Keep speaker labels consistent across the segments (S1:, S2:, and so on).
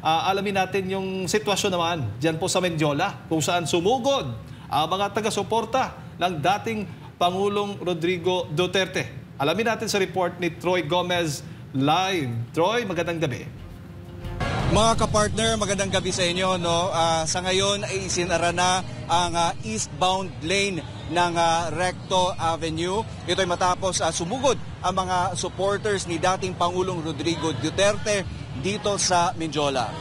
S1: alamin natin yung sitwasyon naman dyan po sa Mendiola, kung saan sumugod ang mga taga-suporta ng dating Pangulong Rodrigo Duterte. Alamin natin sa report ni Troy Gomez live. Troy, magandang gabi.
S2: Mga kapartner, magandang gabi sa inyo. Sa ngayon ay isinara na ang eastbound lane ng Recto Avenue. Ito ay matapos sumugod ang mga supporters ni dating Pangulong Rodrigo Duterte dito sa Mendiola.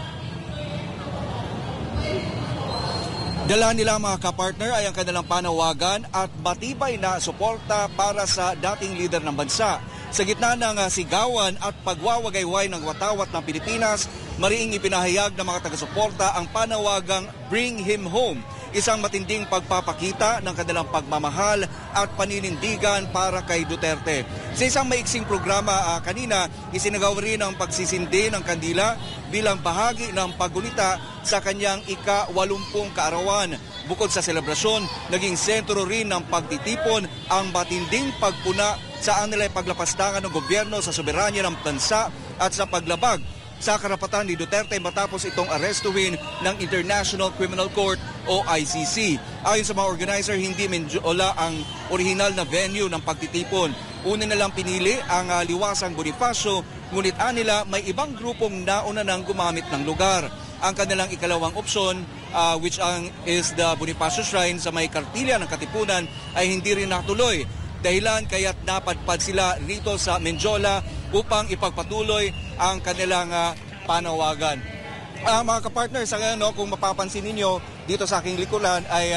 S2: Dala nila mga kapartner ay ang kanilang panawagan at matibay na suporta para sa dating lider ng bansa. Sa gitna ng sigawan at pagwawagayway ng watawat ng Pilipinas, mariing ipinahayag ng mga taga-suporta ang panawagang Bring Him Home, isang matinding pagpapakita ng kanilang pagmamahal at paninindigan para kay Duterte. Sa isang maiksing programa kanina, isinagawa rin ang pagsisindi ng kandila bilang bahagi ng paggunita sa kanyang ika-80 kaarawan. Bukod sa selebrasyon, naging sentro rin ng pagtitipon ang matinding pagpuna sa nila paglapastangan ng gobyerno sa soberanya ng bansa at sa paglabag sa karapatan ni Duterte matapos itong arestuhin ng International Criminal Court o ICC. Ayon sa mga organizer, hindi Mendiola ang orihinal na venue ng pagtitipon. Una nilang pinili ang Liwasang Bonifacio, ngunit anila may ibang grupong nauna nang gumamit ng lugar. Ang kanilang ikalawang opsyon, which is the Bonifacio Shrine sa may Kartilya ng Katipunan, ay hindi rin natuloy. Dahilan kaya't napadpad sila rito sa Mendiola upang ipagpatuloy ang kanilang panawagan. Mga kapartner, sa ngayon, kung mapapansin ninyo dito sa aking likuran ay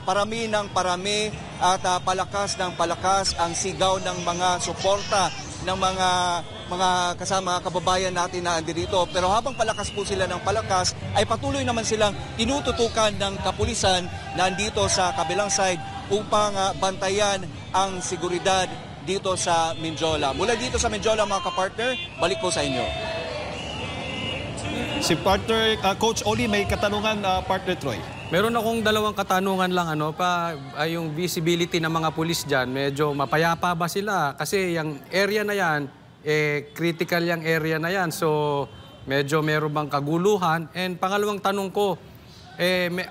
S2: parami ng parami at palakas ng palakas ang sigaw ng mga suporta ng mga kasama kababayan natin na andito. Pero habang palakas po sila ng palakas, ay patuloy naman silang tinututukan ng kapulisan na andito sa kabilang side upang bantayan ang seguridad dito sa Mendiola. Mula dito sa Mendiola, mga kapartner, balik po sa inyo.
S1: Si partner, Coach Oli, may katanungan, partner Troy.
S3: Meron akong dalawang katanungan lang, yung visibility ng mga pulis dyan, medyo mapayapa ba sila? Kasi yung area na yan, critical yung area na yan, so medyo meron bang kaguluhan? And pangalawang tanong ko,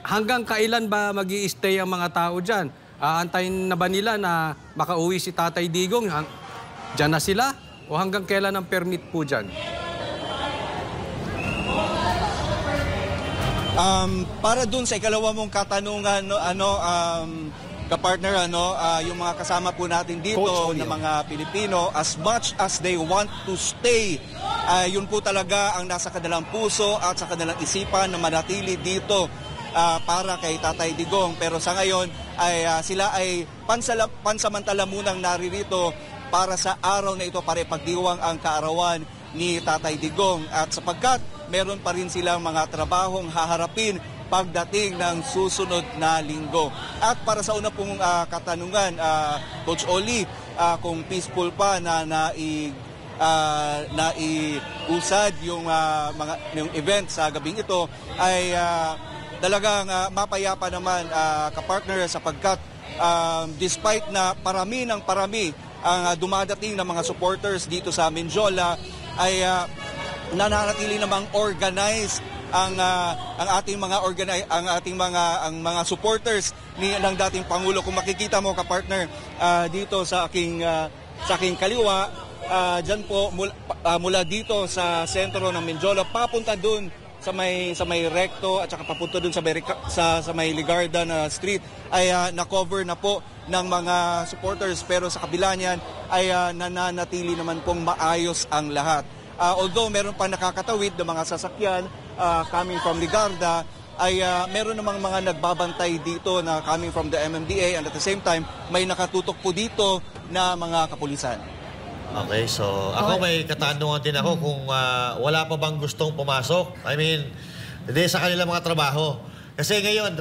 S3: hanggang kailan ba mag-i-stay ang mga tao dyan? Aantayin na ba nila na makauwi si Tatay Digong? Diyan na sila? O hanggang kailan ang permit po dyan?
S2: Para dun sa ikalawa mong katanungan, kapartner, yung mga kasama po natin dito na mga Pilipino, as much as they want to stay, yun po talaga ang nasa kanilang puso at sa kanilang isipan na manatili dito para kay Tatay Digong. Pero sa ngayon ay sila ay pansamantala munang naririto para sa araw na ito para ipagdiwang ang kaarawan ni Tatay Digong. At sapagkat meron pa rin silang mga trabahong haharapin pagdating ng susunod na linggo. At para sa una pong katanungan, Coach Oli, kung peaceful pa na naiusad yung event sa gabing ito, ay talagang mapayapa naman, kapartner, sapagkat despite na parami ng parami ang dumadating ng mga supporters dito sa Mendiola, ay nananatili namang organized ang ating mga supporters ng dating Pangulo. Kung makikita mo, kapartner, dito sa aking kaliwa, diyan po mula dito sa sentro ng Mendiola papunta dun sa may Recto at saka papunta dun sa may Ligarda na street ay na-cover na po ng mga supporters, pero sa kabila niyan ay nananatili naman pong maayos ang lahat. Although meron pa nakakatawid ng mga sasakyan coming from Ligarda, ay meron namang mga nagbabantay dito na coming from the MMDA, and at the same time may nakatutok po dito na mga kapulisan.
S4: Okay, so ako may katanungan din ako kung wala pa bang gustong pumasok. I mean, hindi sa kanilang mga trabaho. Kasi ngayon,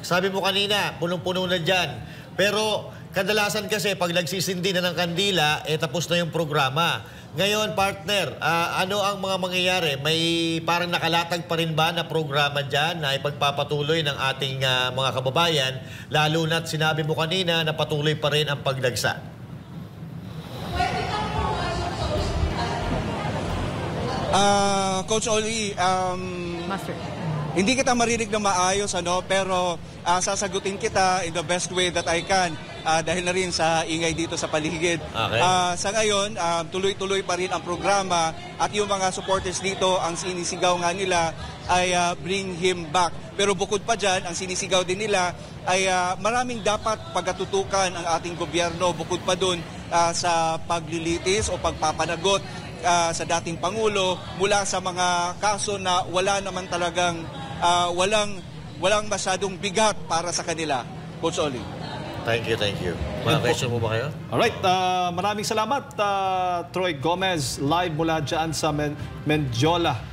S4: sabi mo kanina, punong-puno na dyan. Pero kadalasan kasi pag nagsisindi na ng kandila, tapos na yung programa. Ngayon, partner, ano ang mga mangyayari? May parang nakalatag pa rin ba na programa dyan na ipagpapatuloy ng ating mga kababayan, lalo na't sinabi mo kanina na patuloy pa rin ang pagdagsa?
S2: Coach Oli,
S5: Master.
S2: hindi kita marinig na maayos, pero sasagutin kita in the best way that I can dahil na rin sa ingay dito sa paligid.
S4: Okay.
S2: Sa ngayon, tuloy-tuloy pa rin ang programa at yung mga supporters dito, ang sinisigaw nga nila ay bring him back. Pero bukod pa dyan, ang sinisigaw din nila ay maraming dapat pagkatutukan ang ating gobyerno bukod pa dun sa paglilitis o pagpapanagot sa dating Pangulo mula sa mga kaso na wala naman talagang walang masyadong bigat para sa kanila. Coach Oli.
S4: Thank you. Mga question mo ba kayo?
S1: Alright, maraming salamat, Troy Gomez, live mula dyan sa Mendiola.